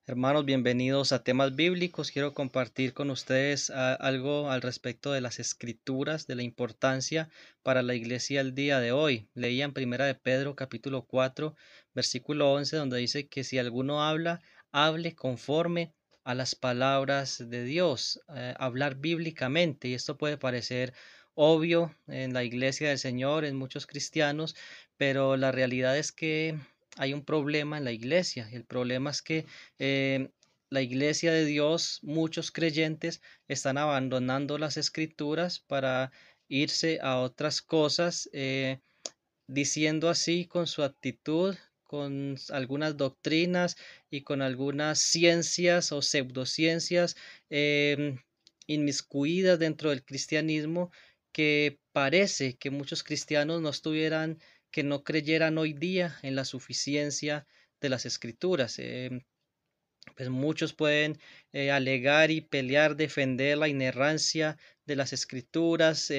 Hermanos, bienvenidos a temas bíblicos. Quiero compartir con ustedes algo al respecto de las escrituras, de la importancia para la iglesia el día de hoy. Leía en Primera de Pedro, capítulo 4, versículo 11, donde dice que si alguno habla, hable conforme a las palabras de Dios, hablar bíblicamente. Y esto puede parecer obvio en la iglesia del Señor, en muchos cristianos, pero la realidad es que hay un problema en la iglesia. El problema es que eh, la iglesia de Dios, muchos creyentes están abandonando las escrituras para irse a otras cosas, diciendo así con su actitud, con algunas doctrinas y con algunas ciencias o pseudociencias em, inmiscuidas dentro del cristianismo, que parece que muchos cristianos no estuvieran, que no creyeran hoy día en la suficiencia de las escrituras. Pues muchos pueden alegar y pelear, defender la inerrancia de las escrituras,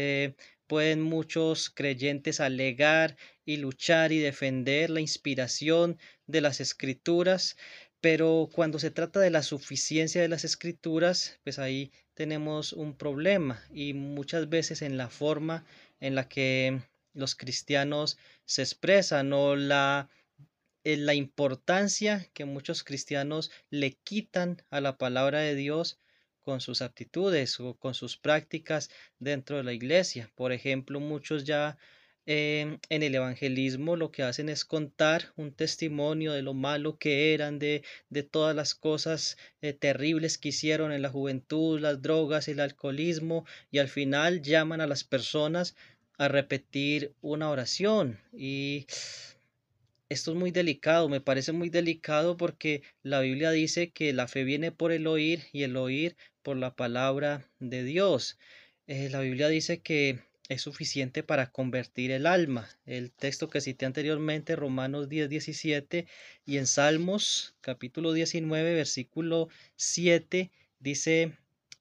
pueden muchos creyentes alegar y luchar y defender la inspiración de las escrituras, pero cuando se trata de la suficiencia de las escrituras, pues ahí tenemos un problema y muchas veces en la forma en la que los cristianos se expresan o la importancia que muchos cristianos le quitan a la palabra de Dios con sus actitudes o con sus prácticas dentro de la iglesia. Por ejemplo, muchos ya en el evangelismo lo que hacen es contar un testimonio de lo malo que eran, de todas las cosas terribles que hicieron en la juventud, las drogas, el alcoholismo, y al final llaman a las personas a repetir una oración. Y esto es muy delicado, me parece muy delicado porque la Biblia dice que la fe viene por el oír y el oír por la palabra de Dios. La Biblia dice que es suficiente para convertir el alma. El texto que cité anteriormente, Romanos 10:17, y en Salmos capítulo 19, versículo 7, dice,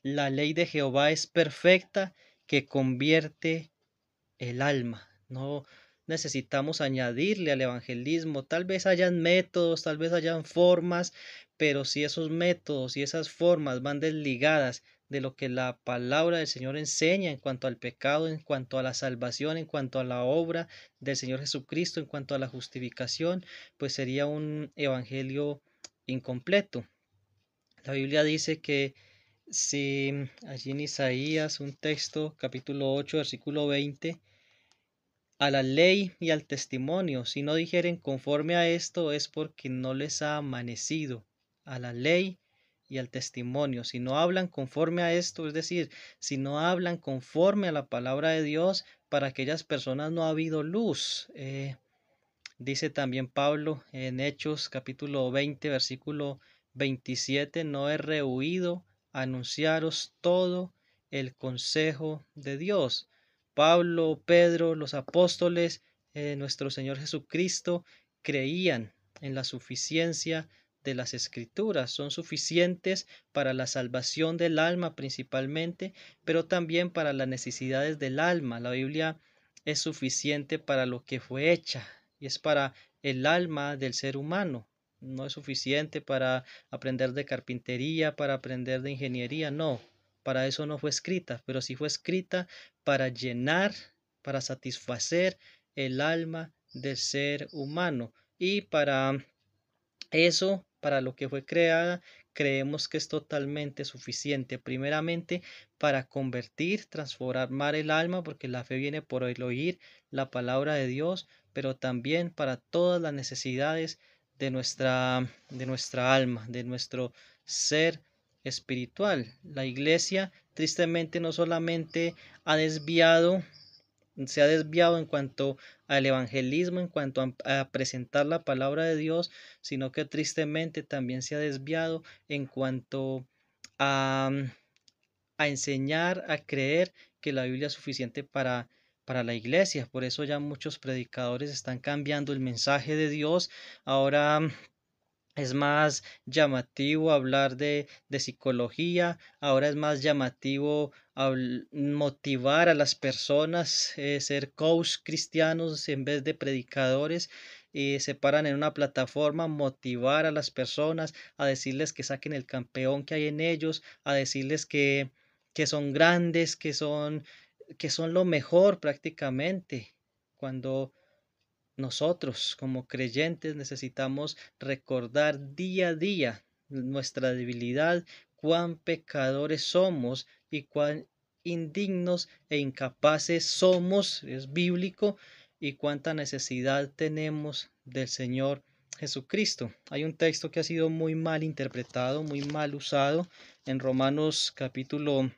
la ley de Jehová es perfecta que convierte el alma. No necesitamos añadirle al evangelismo. Tal vez hayan métodos, tal vez hayan formas, pero si esos métodos y esas formas van desligadas de lo que la palabra del Señor enseña en cuanto al pecado, en cuanto a la salvación, en cuanto a la obra del Señor Jesucristo, en cuanto a la justificación, pues sería un evangelio incompleto. La Biblia dice que si allí en Isaías, un texto, capítulo 8, versículo 20, a la ley y al testimonio. Si no dijeren conforme a esto es porque no les ha amanecido. A la ley y al testimonio. Si no hablan conforme a esto, es decir, si no hablan conforme a la palabra de Dios, para aquellas personas no ha habido luz. Dice también Pablo en Hechos capítulo 20, versículo 27, no he rehuido anunciaros todo el consejo de Dios. Pablo, Pedro, los apóstoles, nuestro Señor Jesucristo creían en la suficiencia de las escrituras. Son suficientes para la salvación del alma principalmente, pero también para las necesidades del alma. La Biblia es suficiente para lo que fue hecha y es para el alma del ser humano. No es suficiente para aprender de carpintería, para aprender de ingeniería, no. Para eso no fue escrita, pero sí fue escrita para llenar, para satisfacer el alma del ser humano. Y para eso, para lo que fue creada, creemos que es totalmente suficiente. Primeramente, para convertir, transformar el alma, porque la fe viene por el oír la palabra de Dios, pero también para todas las necesidades de nuestra alma, de nuestro ser espiritual. La iglesia, tristemente, no solamente ha desviado se ha desviado en cuanto al evangelismo, en cuanto a presentar la palabra de Dios, sino que tristemente también se ha desviado en cuanto a, a enseñar, a creer que la Biblia es suficiente para la iglesia. Por eso ya muchos predicadores están cambiando el mensaje de Dios. Ahora es más llamativo hablar de psicología, ahora es más llamativo motivar a las personas, ser coach cristianos en vez de predicadores. y se paran en una plataforma a motivar a las personas, a decirles que saquen el campeón que hay en ellos, a decirles que son grandes, que son lo mejor prácticamente, cuando nosotros como creyentes necesitamos recordar día a día nuestra debilidad, cuán pecadores somos y cuán indignos e incapaces somos, es bíblico, y cuánta necesidad tenemos del Señor Jesucristo. Hay un texto que ha sido muy mal interpretado, muy mal usado en Romanos capítulo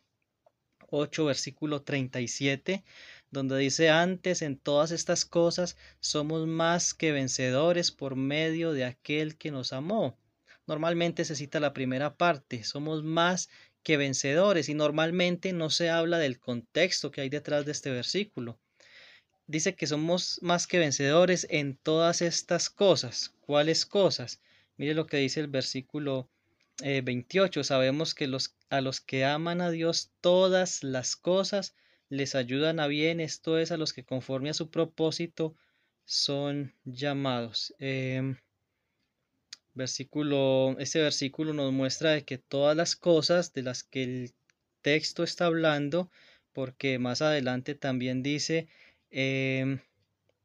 8, versículo 37, donde dice: antes en todas estas cosas somos más que vencedores por medio de aquel que nos amó. Normalmente se cita la primera parte, somos más que vencedores, y normalmente no se habla del contexto que hay detrás de este versículo. Dice que somos más que vencedores en todas estas cosas. ¿Cuáles cosas? Mire lo que dice el versículo 28. Sabemos que a los que aman a Dios todas las cosas les ayudan a bien, esto es, a los que conforme a su propósito son llamados. Este versículo nos muestra de que todas las cosas de las que el texto está hablando, porque más adelante también dice,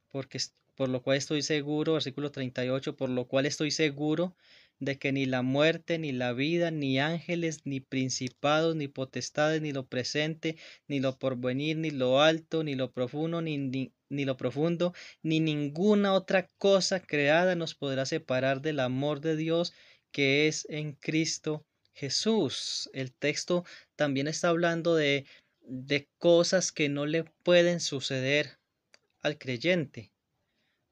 por lo cual estoy seguro, versículo 38, por lo cual estoy seguro de que ni la muerte, ni la vida, ni ángeles, ni principados, ni potestades, ni lo presente, ni lo porvenir, ni lo alto, ni lo profundo, ni lo profundo, ni ninguna otra cosa creada nos podrá separar del amor de Dios que es en Cristo Jesús. El texto también está hablando de cosas que no le pueden suceder al creyente.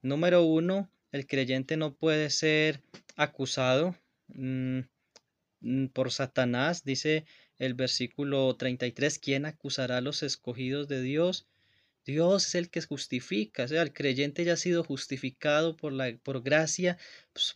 Número uno, el creyente no puede ser acusado por Satanás. Dice el versículo 33, ¿quién acusará a los escogidos de Dios? Dios es el que justifica, o sea, el creyente ya ha sido justificado por gracia,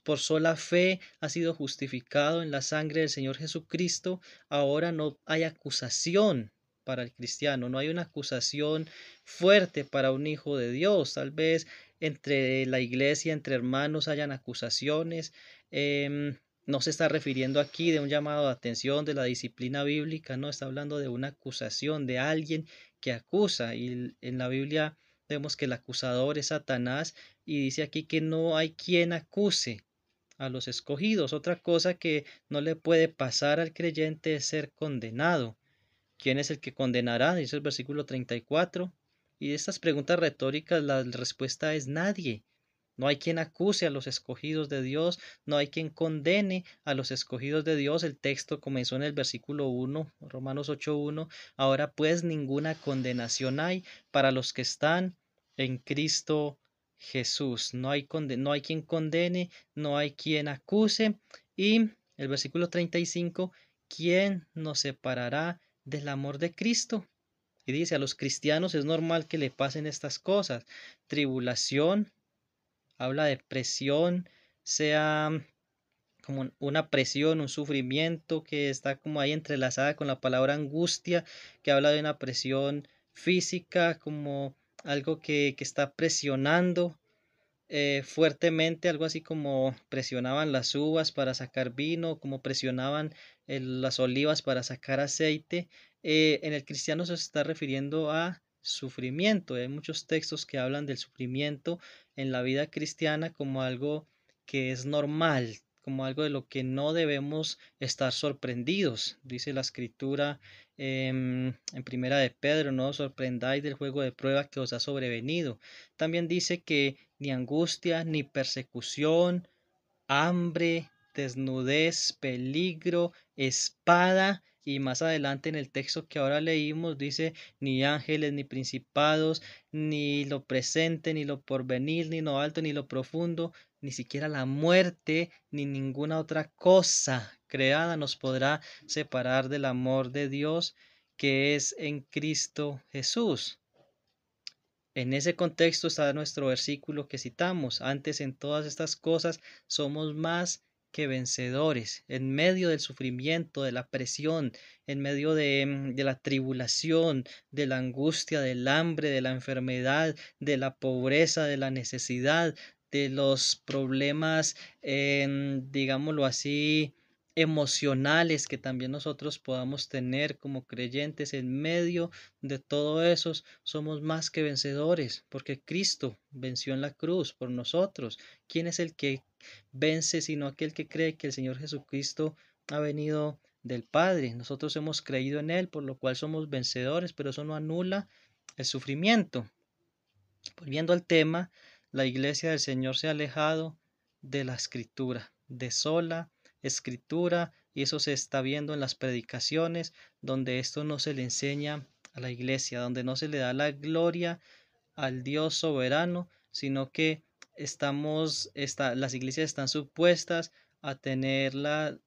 por sola fe, ha sido justificado en la sangre del Señor Jesucristo. Ahora no hay acusación para el cristiano, no hay una acusación fuerte para un hijo de Dios. Tal vez entre la iglesia, entre hermanos hayan acusaciones. No se está refiriendo aquí de un llamado de atención de la disciplina bíblica, no está hablando de una acusación de alguien que acusa, y en la Biblia vemos que el acusador es Satanás, y dice aquí que no hay quien acuse a los escogidos. Otra cosa que no le puede pasar al creyente es ser condenado. ¿Quién es el que condenará? Dice el versículo 34. Y de estas preguntas retóricas la respuesta es nadie. No hay quien acuse a los escogidos de Dios, no hay quien condene a los escogidos de Dios. El texto comenzó en el versículo 1, Romanos 8:1. Ahora pues ninguna condenación hay para los que están en Cristo Jesús. No hay quien condene, no hay quien acuse. Y el versículo 35, ¿quién nos separará del amor de Cristo? Y dice, a los cristianos es normal que le pasen estas cosas: tribulación, habla de presión, sea como una presión, un sufrimiento que está como ahí entrelazada con la palabra angustia, que habla de una presión física, como algo que está presionando fuertemente, algo así como presionaban las uvas para sacar vino, como presionaban las olivas para sacar aceite. En el cristiano se está refiriendo a sufrimiento. Hay muchos textos que hablan del sufrimiento en la vida cristiana como algo que es normal, como algo de lo que no debemos estar sorprendidos. Dice la escritura en primera de Pedro: no os sorprendáis del juego de prueba que os ha sobrevenido. También dice que ni angustia, ni persecución, hambre, desnudez, peligro, espada. Y más adelante en el texto que ahora leímos dice: ni ángeles, ni principados, ni lo presente, ni lo porvenir, ni lo alto, ni lo profundo, ni siquiera la muerte, ni ninguna otra cosa creada nos podrá separar del amor de Dios que es en Cristo Jesús. En ese contexto está nuestro versículo que citamos: antes en todas estas cosas somos más que vencedores. En medio del sufrimiento, de la presión, en medio de la tribulación, de la angustia, del hambre, de la enfermedad, de la pobreza, de la necesidad, de los problemas, digámoslo así, emocionales que también nosotros podamos tener como creyentes. En medio de todo eso somos más que vencedores, porque Cristo venció en la cruz por nosotros. ¿Quién es el que vence sino aquel que cree que el Señor Jesucristo ha venido del Padre? Nosotros hemos creído en Él, por lo cual somos vencedores, pero eso no anula el sufrimiento. Volviendo al tema, la iglesia del Señor se ha alejado de la escritura, de sola escritura, y eso se está viendo en las predicaciones, donde esto no se le enseña a la iglesia, donde no se le da la gloria al Dios soberano, sino que las iglesias están supuestas a tener la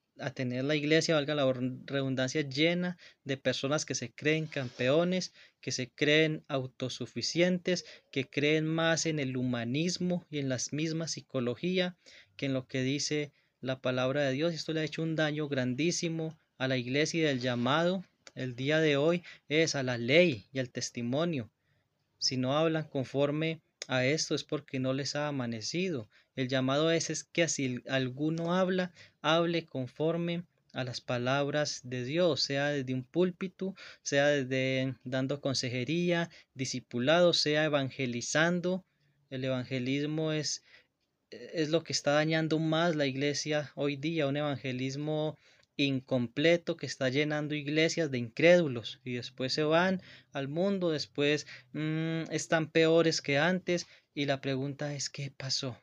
iglesia, valga la redundancia, llena de personas que se creen campeones, que se creen autosuficientes, que creen más en el humanismo y en la misma psicología que en lo que dice la palabra de Dios. Esto le ha hecho un daño grandísimo a la iglesia, y el llamado el día de hoy es a la ley y al testimonio. Si no hablan conforme a esto es porque no les ha amanecido. El llamado es que si alguno habla, hable conforme a las palabras de Dios, sea desde un púlpito, sea desde dando consejería, discipulado, sea evangelizando. El evangelismo es lo que está dañando más la iglesia hoy día, un evangelismo incompleto que está llenando iglesias de incrédulos, y después se van al mundo, después están peores que antes, y la pregunta es ¿qué pasó?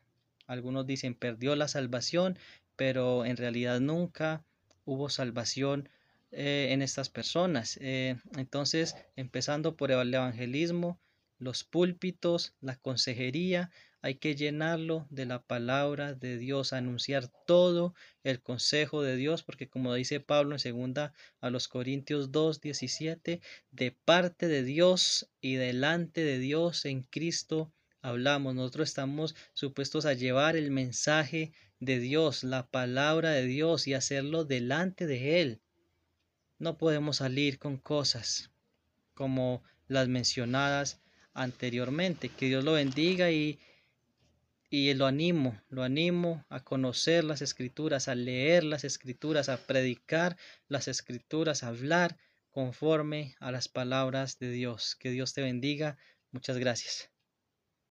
Algunos dicen perdió la salvación, pero en realidad nunca hubo salvación en estas personas. Entonces, empezando por el evangelismo, los púlpitos, la consejería, hay que llenarlo de la palabra de Dios, anunciar todo el consejo de Dios, porque como dice Pablo en segunda a los Corintios 2:17, de parte de Dios y delante de Dios en Cristo hablamos. Nosotros estamos supuestos a llevar el mensaje de Dios, la palabra de Dios, y hacerlo delante de Él. No podemos salir con cosas como las mencionadas anteriormente. Que Dios lo bendiga, y lo animo a conocer las escrituras, a leer las escrituras, a predicar las escrituras, a hablar conforme a las palabras de Dios. Que Dios te bendiga. Muchas gracias.